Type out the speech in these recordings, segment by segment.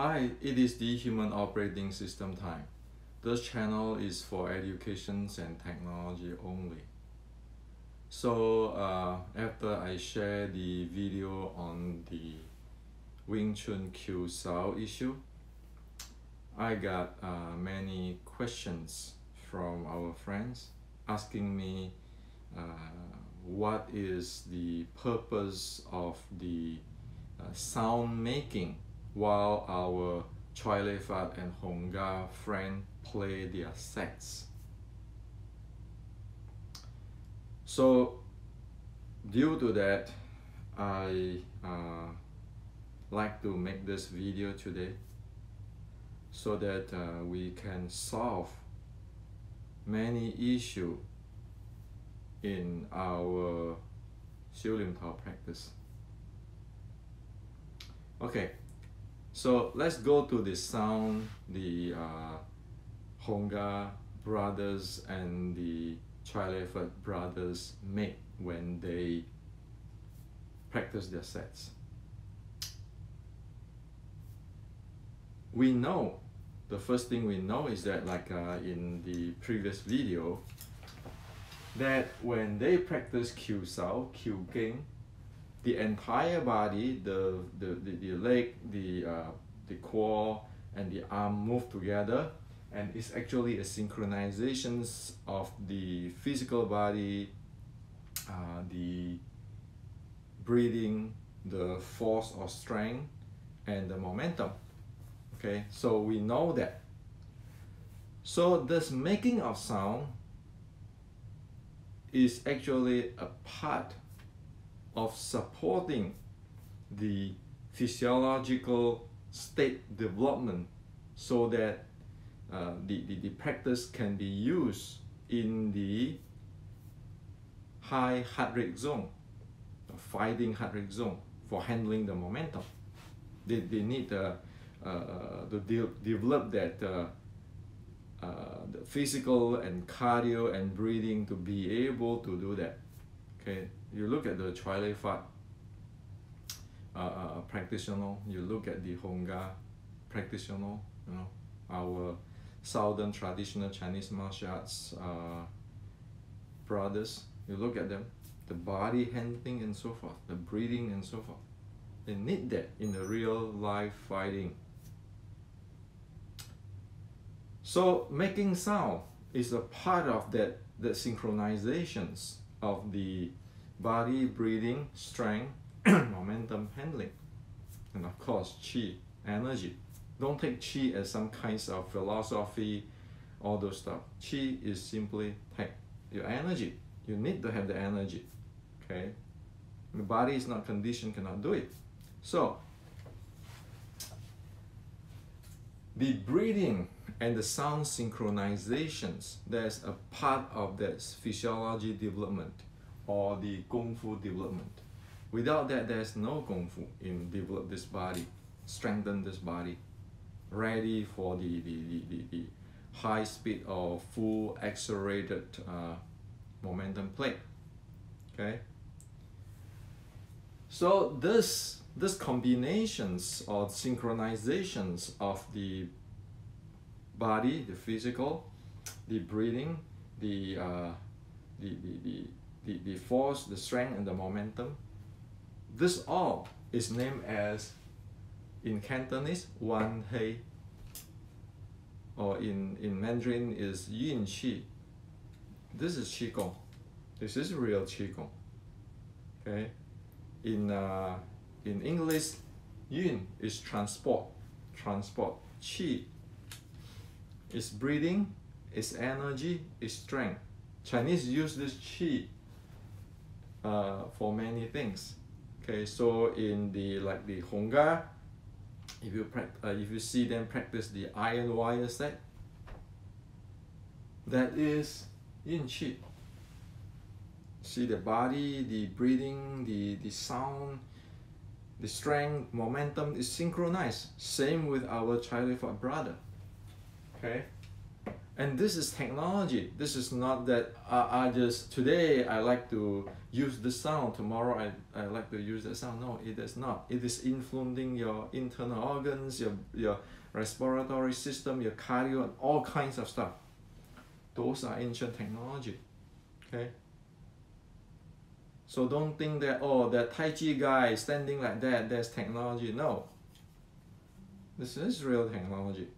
Hi, it is the Human Operating System time. This channel is for education and technology only. So after I share the video on the Wing Chun SLT issue, I got many questions from our friends asking me what is the purpose of the sound making while our Choi Lei Fat and Honga friend play their sets. So due to that, I like to make this video today so that we can solve many issues in our Xiu Lim Tao practice. Okay, so let's go to the sound the Honga brothers and the Choi Lei Fat brothers make when they practice their sets. We know, the first thing we know is that, like in the previous video, that when they practice Q Sao, Q Ging, the entire body, the leg, the core, and the arm move together, and it's actually a synchronization of the physical body, the breathing, the force or strength, and the momentum. Okay, so we know that. So this making of sound is actually a part of supporting the physiological state development so that the practice can be used in the high heart rate zone, the fighting heart rate zone, for handling the momentum. They need to develop that the physical and cardio and breathing to be able to do that. Okay, you look at the Choi Lei Fat practitioner, you look at the Honga practitioner, you know, our southern traditional Chinese martial arts brothers, you look at them, the body handling and so forth, the breathing and so forth. They need that in the real life fighting. So making sound is a part of that synchronizations of the body, breathing, strength, momentum handling, and of course qi, energy. Don't take qi as some kinds of philosophy, all those stuff. Qi is simply your energy. You need to have the energy. Okay, the body is not conditioned, cannot do it. So the breathing and the sound synchronizations, there's a part of that physiology development or the Kung Fu development. Without that, there's no Kung Fu in develop this body, strengthen this body, ready for the high speed or full accelerated momentum play. Okay. So this combinations or synchronizations of the body, the physical, the breathing, the force, the strength, and the momentum, this all is named as, in Cantonese, Wan Hei, or in Mandarin is Yin Qi. This is Qigong. This is real Qigong. Okay. In English, Yin is transport. Qi is breathing, is energy, is strength. Chinese use this qi for many things. Okay, so in the Honga, if you see them practice the iron wire set, that is yin qi. See the body, the breathing, the sound, the strength, momentum is synchronized. Same with our Choi Lei Fat brother. Okay, And this is technology. This is not that I just, today I like to use this sound, tomorrow I like to use that sound. No, it is not. It is influencing your internal organs, your respiratory system, your cardio, and all kinds of stuff. Those are ancient technology. Okay? So don't think that, oh, that Tai Chi guy standing like that, that's technology. No. This is real technology.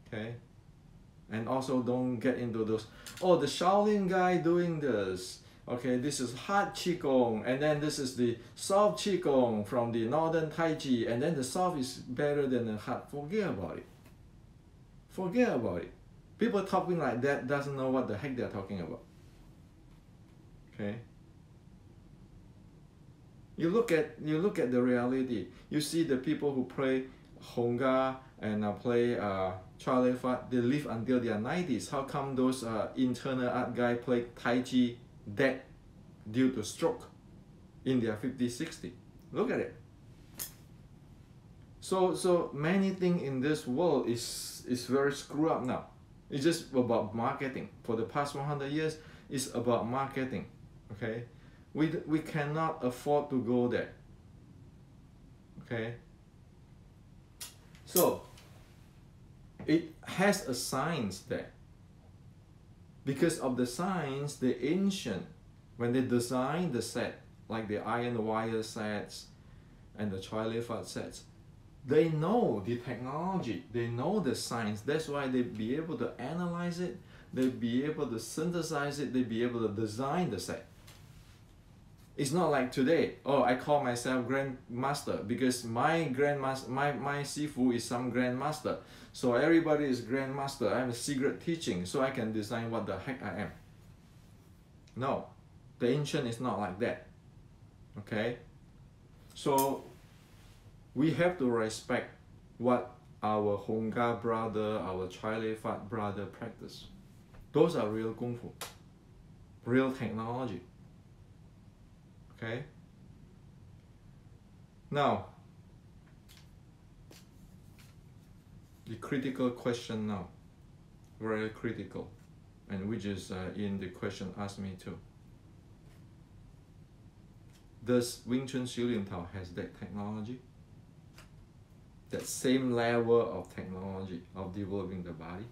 Okay? And also don't get into those, oh, the Shaolin guy doing this. Okay, this is hard Qigong, and then this is the soft Qigong from the northern Tai Chi, and then the soft is better than the hard. Forget about it. Forget about it. People talking like that doesn't know what the heck they're talking about. Okay? You look at the reality. You see the people who play Honga and play Charlie Fat, they live until their 90s. How come those internal art guy play Tai Chi dead due to stroke in their 50s, 60s? Look at it. So many things in this world is very screwed up now. It's just about marketing. For the past 100 years, it's about marketing. Okay, we cannot afford to go there. Okay. So it has a science there. Because of the science, the ancient, when they designed the set, like the iron wire sets and the Charlie Fat sets, they know the technology, they know the science. That's why they be able to analyze it, they be able to synthesize it, they be able to design the set. It's not like today, oh, I call myself grandmaster because my grandmaster, my sifu is some grandmaster. So everybody is grandmaster. I have a secret teaching so I can design what the heck I am. No, the ancient is not like that. Okay? So we have to respect what our Honga brother, our Charlie Fat brother practice. Those are real Kung Fu, real technology. Okay? Now, the critical question now, very critical, and which is in the question asked me too. Does Wing Chun SLT has that technology? That same level of technology of developing the body?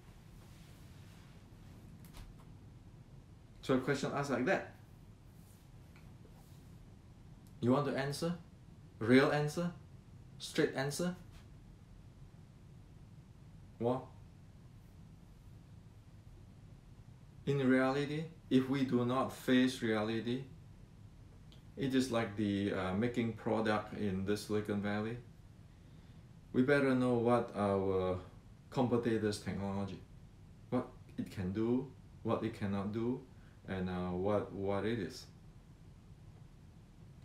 So a question asked like that. You want to answer? Real answer? Straight answer? What? In reality, if we do not face reality, it is like the making product in the Silicon Valley. We better know what our competitors' technology, what it can do, what it cannot do, and what it is.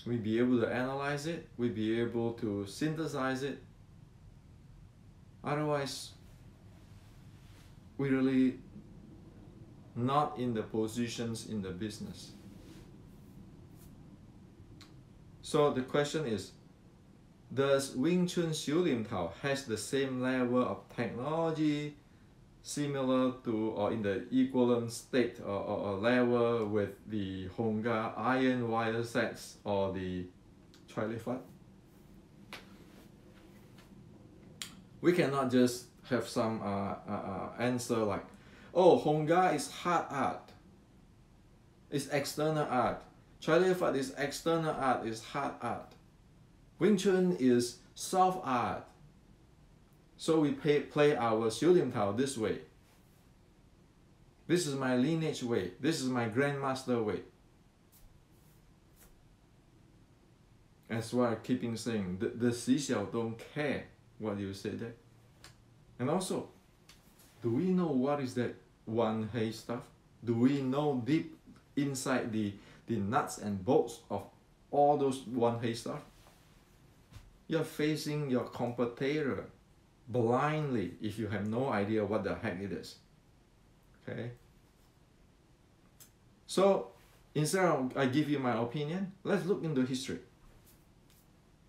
We be able to analyze it, we be able to synthesize it. Otherwise, we really not in the positions in the business. So the question is, does Wing Chun SLT has the same level of technology similar to or in the equivalent state or level with the Honga iron wire sets or the Charlie Fat? We cannot just have some answer like, oh, Honga is hard art, it's external art. Charlie Fat is external art, is hard art. Wing Chun is soft art. So we play our SLT this way. This is my lineage way. This is my grandmaster way. That's why I keep saying the Xixiao don't care what you say there. And also, do we know what is that one hay stuff? Do we know deep inside the nuts and bolts of all those one hay stuff? You're facing your competitor blindly if you have no idea what the heck it is. Okay? So instead of I give you my opinion, let's look into history.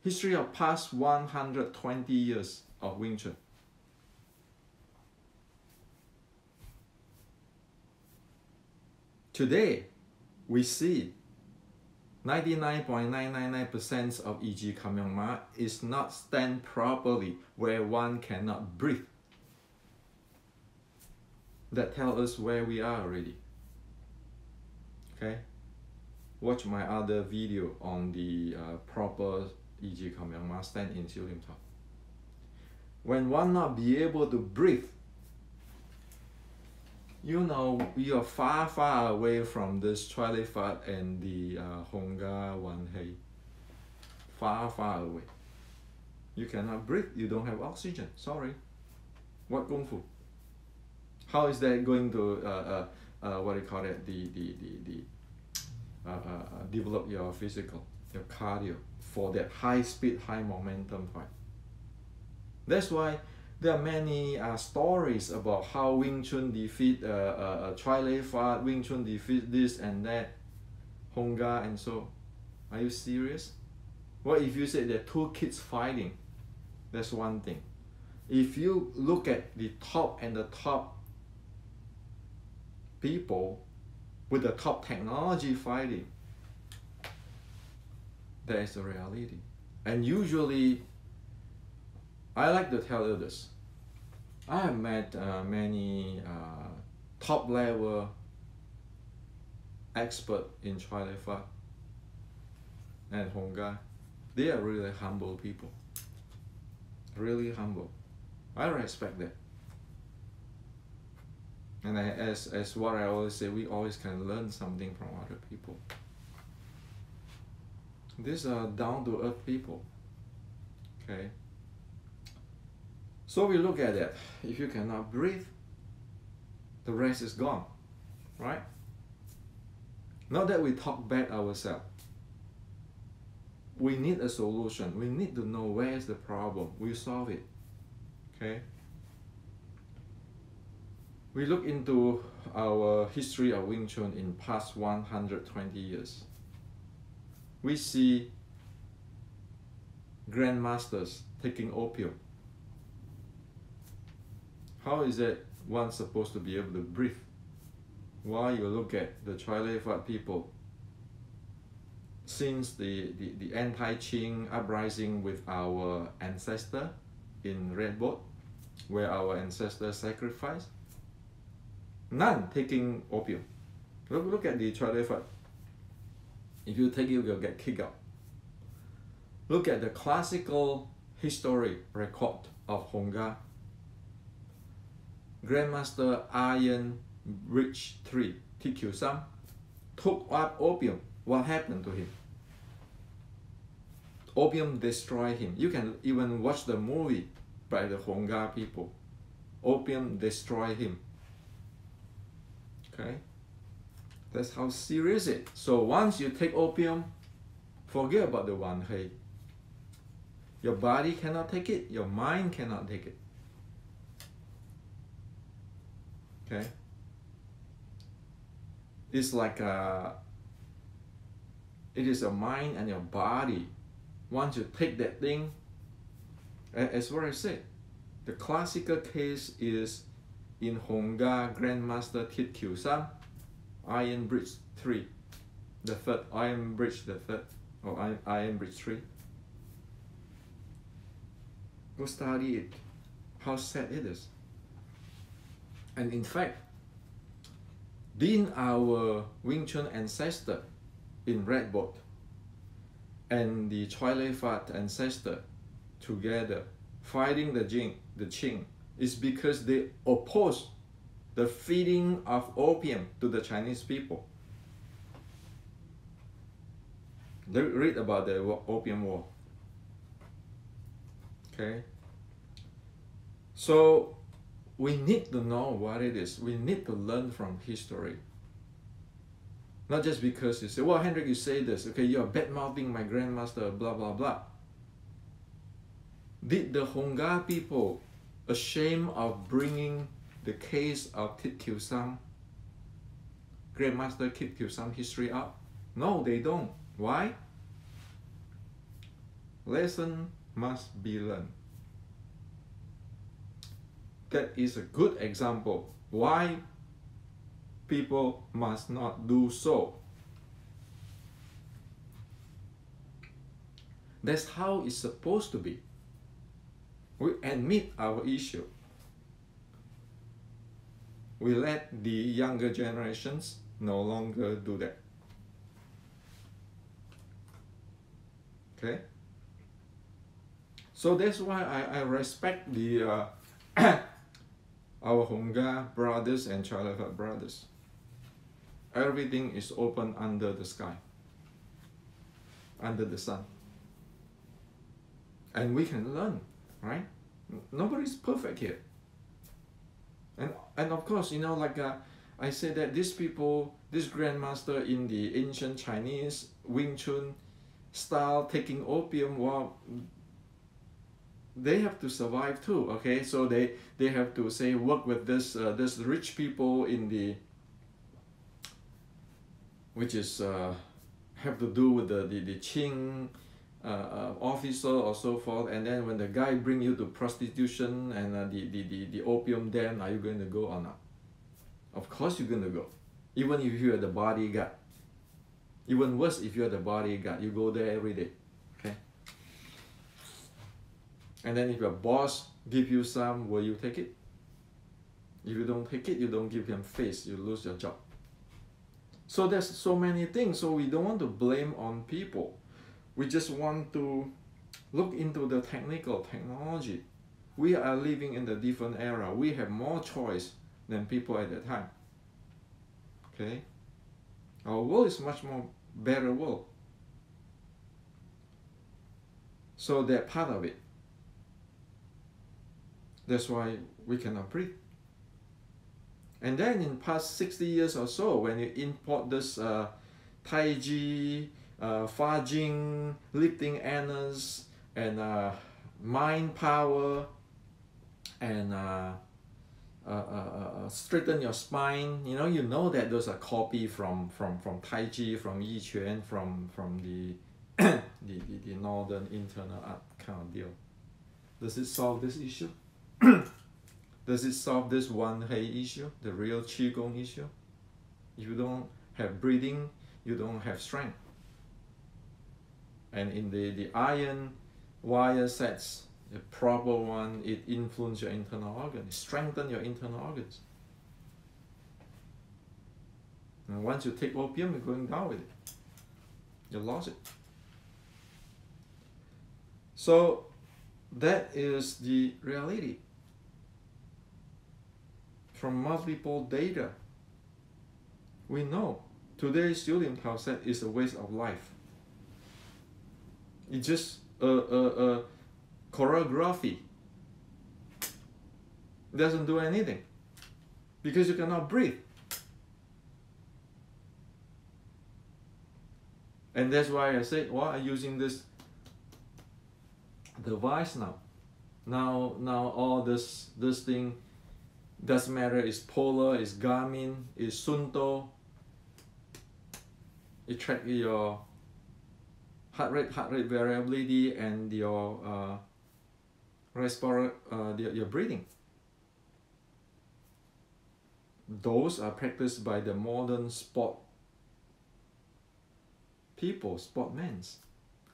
History of past 120 years of Wing Chun. Today, we see 99.999% of E.G. Kamyongma is not stand properly where one cannot breathe. That tells us where we are already. Okay? Watch my other video on the proper E.G. Kamyongma stand in Siu Lim Tao. When one not be able to breathe, you know, you are far, far away from this Choi Lei Fat and the Hongga Wan Hei. Far, far away. You cannot breathe, you don't have oxygen, sorry. What Kung Fu? How is that going to, what do you call it, develop your physical, your cardio for that high speed, high momentum fight? That's why there are many stories about how Wing Chun defeat Choi Lei Fat, Wing Chun defeat this and that, Hongga and so. Are you serious? What if you say there are two kids fighting? That's one thing. If you look at the top and the top people with the top technology fighting, that is the reality. And usually, I like to tell you this. I have met many top level experts in Choi Lei Fat and Hongga. They are really humble people. Really humble. I respect that. And as what I always say, we always can learn something from other people. These are down to earth people. Okay. So we look at that. If you cannot breathe, the rest is gone, right? Not that we talk bad ourselves. We need a solution. We need to know where is the problem. We solve it, okay? We look into our history of Wing Chun in past 120 years. We see grandmasters taking opium. How is it one supposed to be able to breathe? While you look at the Choi Lei Fat people, since the anti-Qing uprising with our ancestor in Red Boat, where our ancestors sacrificed, none taking opium. Look at the Choi Lei Fat. If you take it, you'll get kicked out. Look at the classical history record of Hongga. Grandmaster Iron Bridge 3, TQ Sam, took up opium. What happened to him? Opium destroyed him. You can even watch the movie by the Hongga people. Opium destroyed him. Okay? That's how serious it is. So once you take opium, forget about the Wan Hei. Your body cannot take it, your mind cannot take it. Okay? It's like it is a mind and your body. Once you take that thing, as what I said, the classical case is in Hongga Grandmaster Tit Kyu Sam, Iron Bridge 3, the third, Iron Bridge the third, or Iron Bridge 3. Go study it, how sad it is. And in fact, being our Wing Chun ancestor in Red Boat and the Choi Lei Fat ancestor together fighting the Qing is because they oppose the feeding of opium to the Chinese people. They read about the Opium War. Okay? So we need to know what it is. We need to learn from history. Not just because you say, well, Hendrik, you say this, okay, you're bad-mouthing my grandmaster, blah, blah, blah. Did the Hongga people ashamed of bringing the case of Tit Kyu Sam, Grandmaster Tit Kyu Sam history up? No, they don't. Why? Lesson must be learned. That is a good example why people must not do so. That's how it's supposed to be. We admit our issue. We let the younger generations no longer do that. Okay? So that's why I respect the our Hongga brothers and Chalafat brothers. Everything is open under the sky, under the sun. And we can learn, right? Nobody's perfect here. And of course, you know, like I said that these people, this grandmaster in the ancient Chinese Wing Chun style taking opium, well, they have to survive too, okay? So they have to say work with this rich people in the, which is have to do with the Qing officer or so forth, and then when the guy bring you to prostitution and the opium den, are you going to go or not? Of course you're going to go, even if you're the bodyguard. Even worse, if you're the bodyguard, you go there every day, okay? And then if your boss give you some, will you take it? If you don't take it, you don't give him face, you lose your job. So there's so many things, so we don't want to blame on people. We just want to look into the technology. We are living in a different era. We have more choice than people at that time. Okay? Our world is much more better world. So they're part of it. That's why we cannot breathe. And then in past 60 years or so, when you import this Tai Chi, Fa Jing, lifting annas, and mind power, and straighten your spine, you know that those are copy from Tai Chi, from Yi Quan, from the the northern internal art kind of deal. Does it solve this issue? Does it solve this Wan Hei issue, the real Qigong issue? If you don't have breathing, you don't have strength. And in the iron wire sets, the proper one, it influences your internal organs, strengthens your internal organs. And once you take opium, you're going down with it. You lost it. So that is the reality. From multiple data, we know today's Xiu Lim Tao set is a waste of life. It's just a choreography. It doesn't do anything because you cannot breathe. And that's why I say, why are you using this device now? Now all this thing doesn't matter. It's Polar, it's Garmin, it's Sunto. It tracks your heart rate variability and your your breathing. Those are practiced by the modern sport people, sportmen,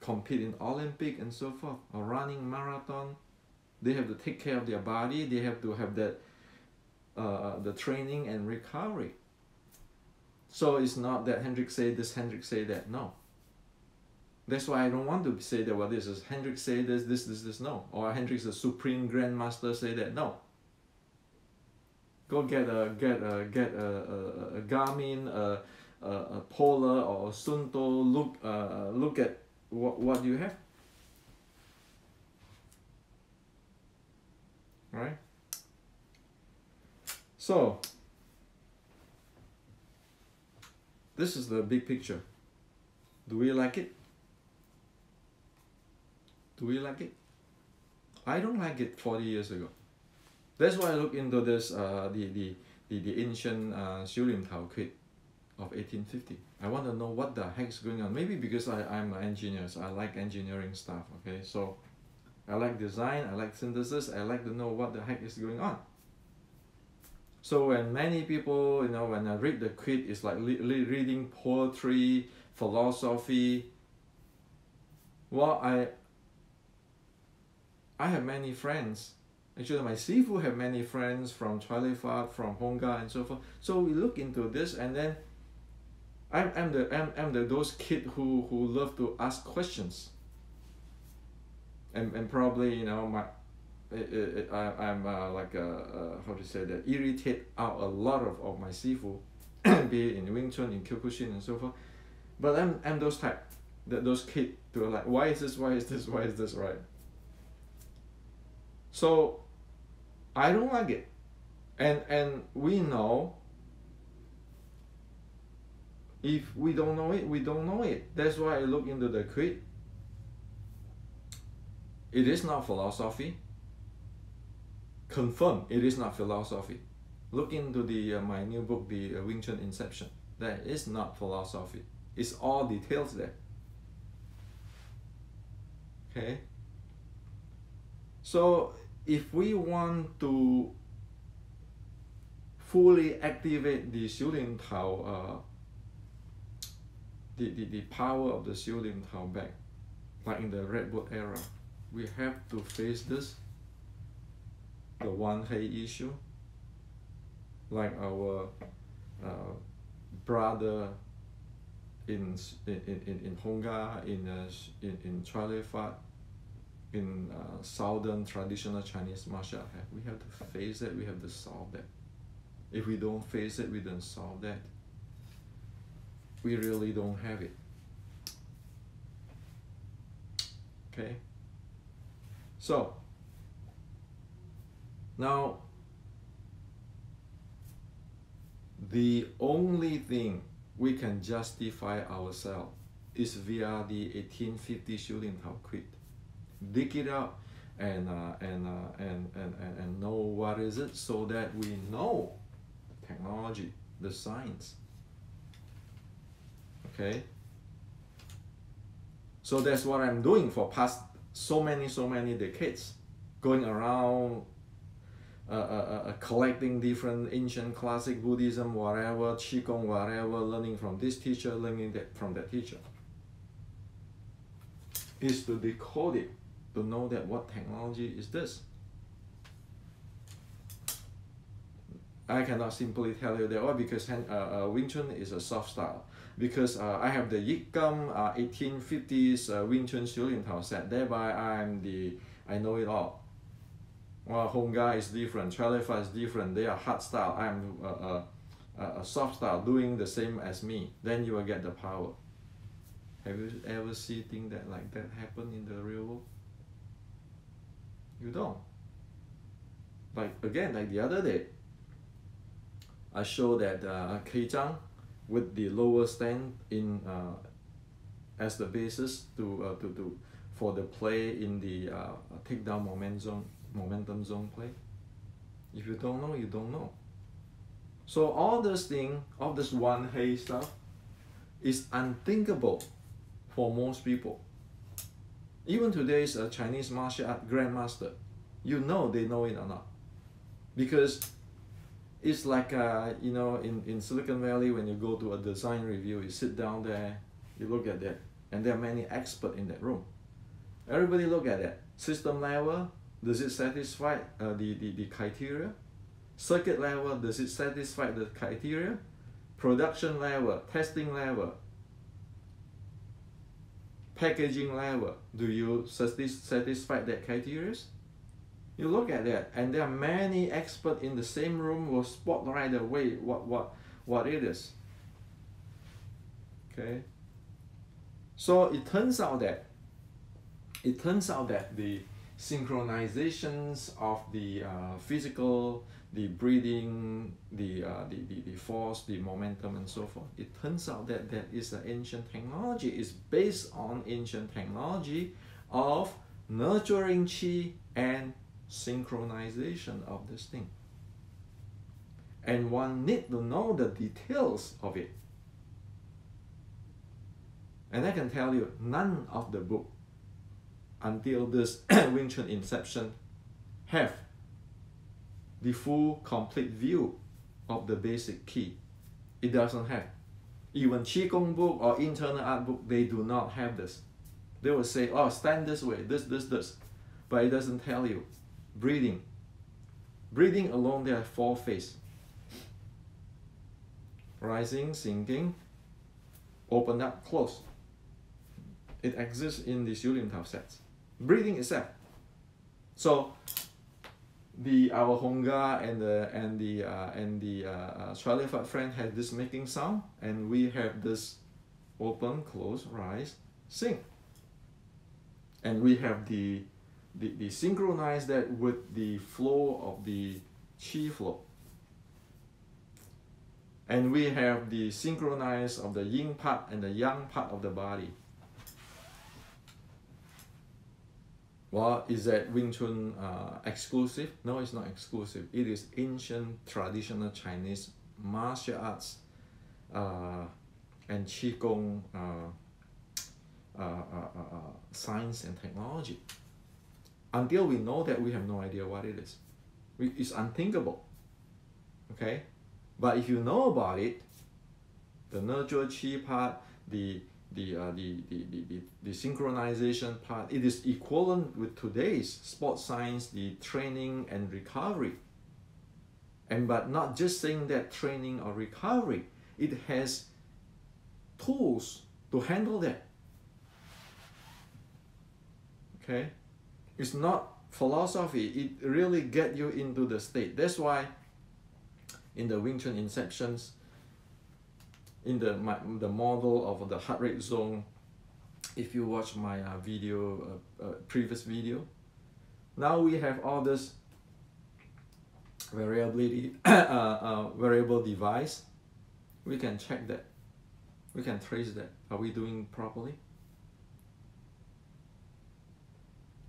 compete in Olympic and so forth, or running marathon. They have to take care of their body. They have to have that the training and recovery. So it's not that Hendrik say this, Hendrik say that. No. That's why I don't want to say that, well, this is Hendrik say this, no. Or Hendrik's the supreme grandmaster say that, no. Go get a Garmin, a Polar or a Sunto. Look at what you have. Right? So this is the big picture. Do we like it? Do we like it? I don't like it 40 years ago. That's why I look into this the ancient Xiu Lim Tao kit of 1850. I want to know what the heck is going on. Maybe because I'm an engineer, so I like engineering stuff. Okay, so I like design, I like synthesis, I like to know what the heck is going on. So when many people, when I read the quid, it's like reading poetry, philosophy. Well, I have many friends. Actually, my Sifu have many friends from Chalifat, from Honga, and so forth. So we look into this, and then I'm those kids who love to ask questions. And probably, I'm like how to say that, irritate out a lot of my Sifu, be it in Wing Chun, in Kyokushin, and so forth. But I'm those type, those kids who are like, why is this, right? So I don't like it, and we know, if we don't know it, we don't know it. That's why I look into the creed. It is not philosophy. Confirm it is not philosophy. Look into my new book, the Wing Chun Inception. That is not philosophy. It's all details there. Okay. So if we want to fully activate the Xiu Lin Tao, the power of the Xiu Lin Tao back, like in the Red Book era, we have to face this, the Wan Hei issue, like our brother in Honga, in Chalifat, in southern traditional Chinese martial art. We have to face it, we have to solve that. If we don't face it, we don't solve that, we really don't have it. Okay? So, now, the only thing we can justify ourselves is via the 1850 Xiu Lin Tao Creed. Dig it out and know what is it, so that we know technology, the science. Okay? So that's what I'm doing for past so many decades, going around collecting different ancient classic Buddhism, whatever, Qigong, whatever, learning from this teacher, learning that from that teacher, is to decode it, to know that what technology is this. I cannot simply tell you that, because Wing Chun is a soft style. Because I have the Yikam 1850s Wing Chun Xiu Lin Tao set, thereby I know it all. Well, Honga is different, Chalifat is different, they are hard style, I'm a soft style, doing the same as me, then you will get the power. Have you ever seen things like that happen in the real world? You don't. Like again, like the other day, I show that Kei Zhang with the lower stand in as the basis for the play in the takedown momentum zone play. If you don't know, you don't know. So all this thing, all this Wan Hei stuff, is unthinkable for most people. Even today's Chinese martial art grandmaster, they know it or not, because it's like in Silicon Valley, when you go to a design review, you sit down there, you look at that, and there are many experts in that room. Everybody look at that. System level, does it satisfy the criteria? Circuit level, does it satisfy the criteria? Production level, testing level, packaging level, do you satisfy that criteria? You look at that, and there are many experts in the same room will spot right away what it is. Okay. So it turns out that the synchronizations of the physical, the breathing, the force, the momentum, and so forth, it turns out that is an ancient technology. It's based on ancient technology of nurturing qi and synchronization of this thing. And one need to know the details of it. And I can tell you, none of the book until this Wing Chun Inception have the full complete view of the basic key. It doesn't have. Even Qigong book or internal art book, they do not have this. They will say, oh, stand this way, this. But it doesn't tell you. Breathing. Breathing alone, there are 4 phases. Rising, sinking, open up, close. It exists in the 修炼 Tao sets. Breathing itself. So our Honga and the Stratified friend have this making sound, and we have this open, close, rise, sink. And we have the synchronize that with the flow of the qi flow. And we have the synchronize of the yin part and the yang part of the body. Well, is that Wing Chun exclusive? No, it's not exclusive. It is ancient traditional Chinese martial arts and Qigong science and technology. Until we know that, we have no idea what it is. It's unthinkable. Okay? But if you know about it, the nurture qi part, the synchronization part, it is equivalent with today's sports science, the training and recovery. But not just saying that training or recovery, it has tools to handle that. Okay? It's not philosophy, it really gets you into the state. That's why in the Wing Chun Inceptions, in the model of the heart rate zone, if you watch my previous video, now we have all this variability, variable device. We can check that. We can trace that. Are we doing properly?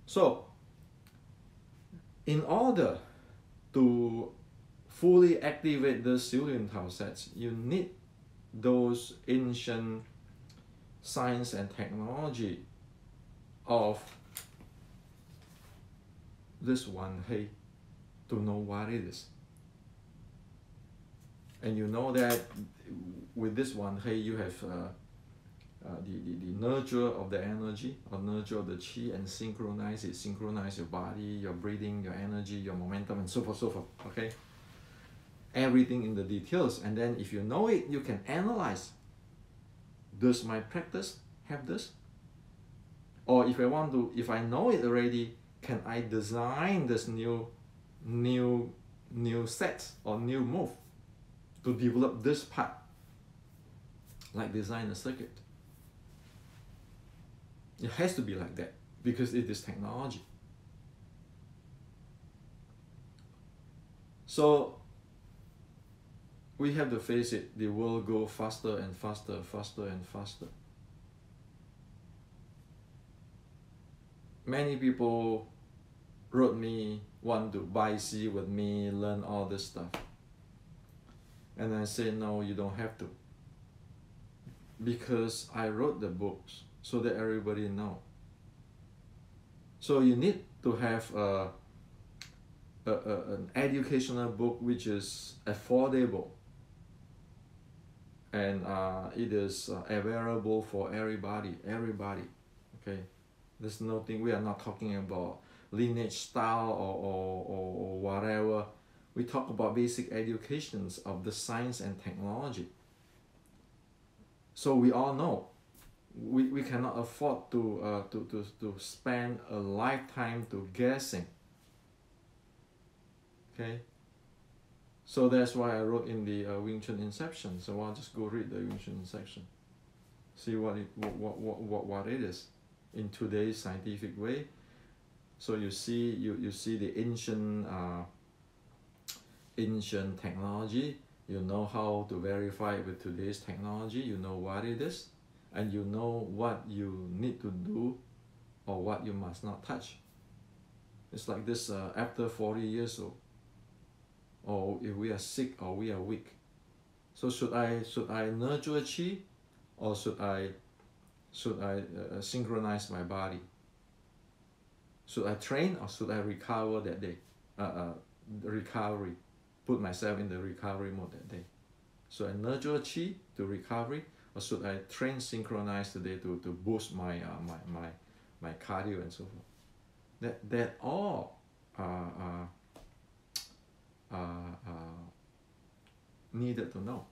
So, in order to fully activate the 修炼 Tao sets, you need those ancient science and technology of this one hey to know what it is. And you know that with this one hey, you have the nurture of the energy, or nurture of the qi, and synchronize it. Synchronize your body, your breathing, your energy, your momentum, and so forth, okay? Everything in the details. And then if you know it, you can analyze. Does my practice have this? Or if I know it already, can I design this new set or new move to develop this part? Like design a circuit. It has to be like that because it is technology. So we have to face it, the world go faster and faster, faster and faster. Many people wrote me, want to buy C with me, learn all this stuff. And I say, no, you don't have to. Because I wrote the books so that everybody know. So you need to have an educational book which is affordable. And it is available for everybody, okay? There's nothing, we are not talking about lineage style or whatever. We talk about basic educations of the science and technology. So we all know, we cannot afford to spend a lifetime to guessing, okay? So that's why I wrote in the Wing Chun Inception. So I'll just go read the Wing Chun Inception. See what it is in today's scientific way. So you see the ancient technology. You know how to verify it with today's technology. You know what it is, and you know what you need to do or what you must not touch. It's like this after 40 years old. Or if we are sick or we are weak. So should I nurture qi, or should I synchronize my body? Should I train or should I recover that day? Recovery. put myself in the recovery mode that day. So I nurture chi to recovery, or should I train synchronized today to boost my my cardio and so forth? That all needed to know,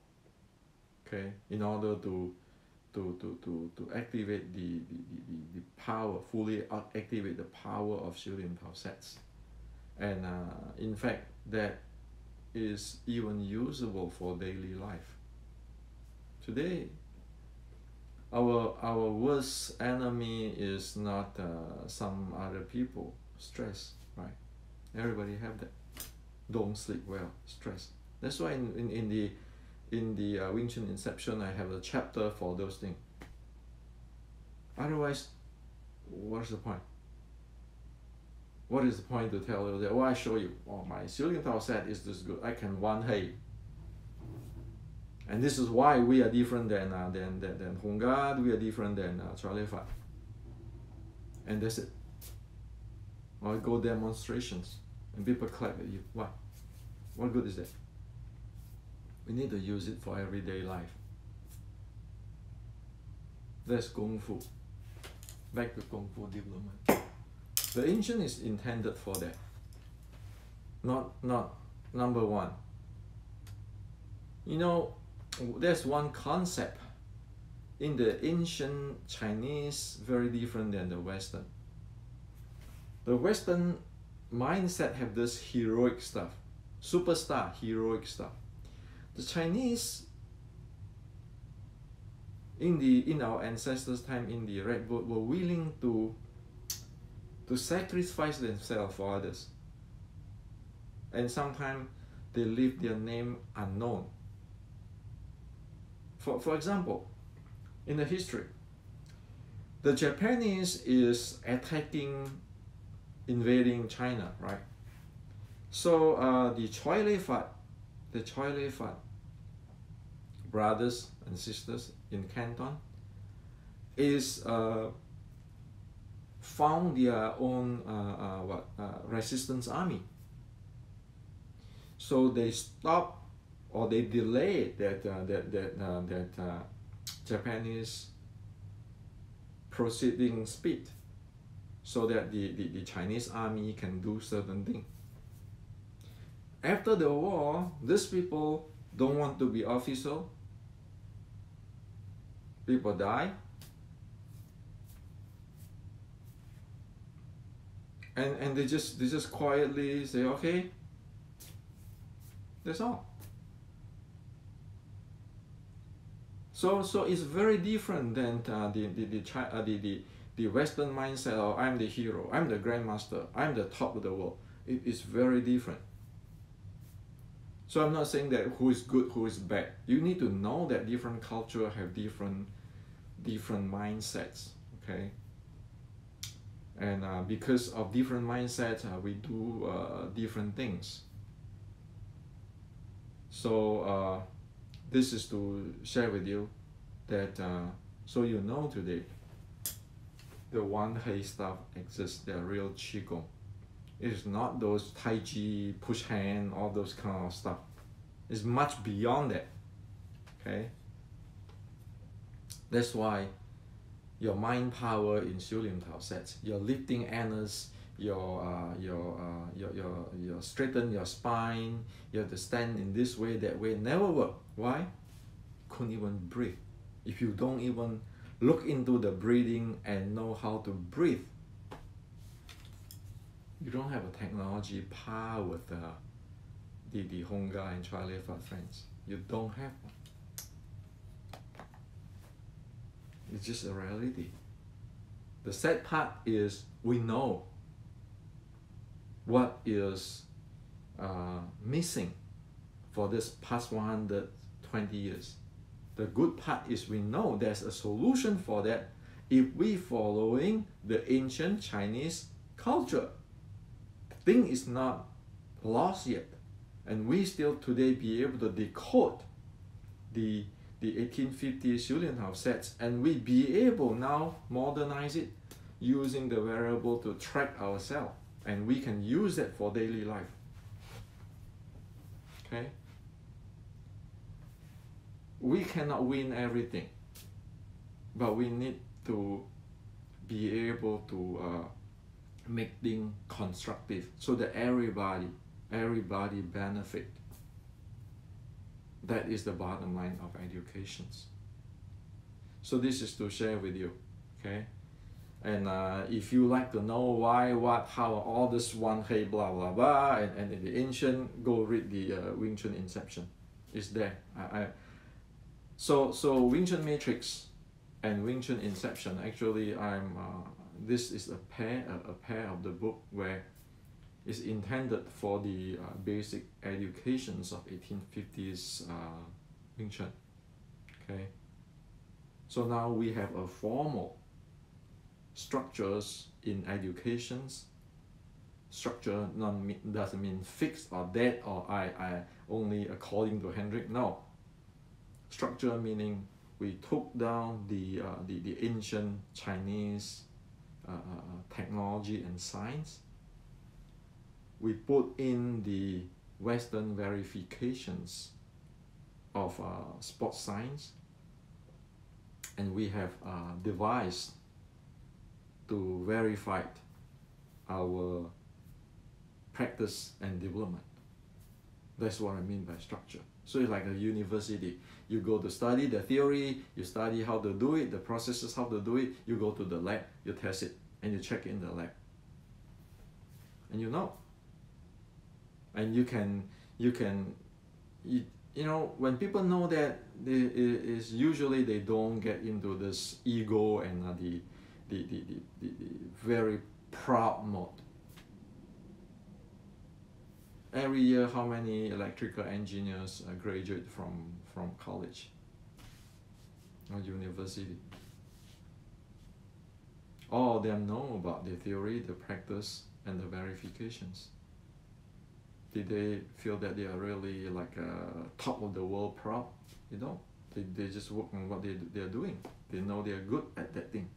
okay, in order to activate the power, fully activate the power of 修炼跑 sets. And in fact, that is even usable for daily life. Today, our worst enemy is not some other people, stress, right? Everybody have that. Don't sleep well, stress. That's why in the Wing Chun Inception, I have a chapter for those things. Otherwise, what's the point? What is the point to tell you that? Oh, I show you. Oh, my 修炼跑 set is this good. I can one hey. And this is why we are different than Hongad. We are different than Charlie Fat. And that's it. Or go demonstrations and people clap at you. Why? What good is that? We need to use it for everyday life. That's Kung Fu. Back to Kung Fu development. The ancient is intended for that. Not number one. You know, there's one concept in the ancient Chinese very different than the Western. The Western mindset have this heroic stuff, superstar heroic stuff. The Chinese in our ancestors' time in the Red Boat were willing to sacrifice themselves for others. And sometimes they leave their name unknown. For example, in the history, the Japanese is invading China, right? So the Choi Fat brothers and sisters in Canton is found their own resistance army. So they stop or they delay that Japanese proceeding speed, so that the Chinese army can do certain things. After the war, these people don't want to be official. People die. And they just quietly say, okay, that's all. So it's very different than the Western mindset of I'm the hero, I'm the grandmaster, I'm the top of the world. It is very different. So I'm not saying that who is good, who is bad. You need to know that different cultures have different mindsets, okay? And because of different mindsets, we do different things. So this is to share with you that so you know today the one hey stuff exists, the real Qigong. It is not those Tai Chi, push hand, all those kind of stuff. It's much beyond that, okay? That's why your mind power in 修炼跑 sets, your lifting anus, your straighten your spine, you have to stand in this way, that way, never work. Why? Couldn't even breathe. If you don't even look into the breathing and know how to breathe, you don't have a technology power with the Honga and Charlie Fat friends. You don't have one. It's just a reality. The sad part is we know what is missing for this past 120 years. The good part is we know there's a solution for that if we following the ancient Chinese culture. The thing is not lost yet, and we still today be able to decode the 1850 修炼跑 sets, and we be able now modernize it using the wearable to track ourselves, and we can use that for daily life. Okay? We cannot win everything, but we need to be able to make things constructive so that everybody benefit. That is the bottom line of educations. So this is to share with you, okay? And if you like to know why, what, how, all this one, hey, blah, blah, blah, and in the ancient, go read the Wing Chun Inception. It's there. So Wing Chun Matrix and Wing Chun Inception, actually this is a pair of the book where it's intended for the basic educations of 1850s Wing Chun. Okay. So now we have a formal structures in educations. Structure doesn't mean fixed or dead or I only according to Hendrik. No. Structure meaning we took down the ancient Chinese technology and science. We put in the Western verifications of sports science, and we have devised to verify our practice and development. That's what I mean by structure. So it's like a university. You go to study the theory, you study how to do it, the processes, how to do it, you go to the lab, you test it, and you check in the lab. And you know. And you know, when people know that, is usually they don't get into this ego and the very proud mode. Every year, how many electrical engineers graduate from college or university? All of them know about the theory, the practice, and the verifications. Did they feel that they are really like top of the world proud? They don't. They just work on what they are doing. They know they are good at that thing.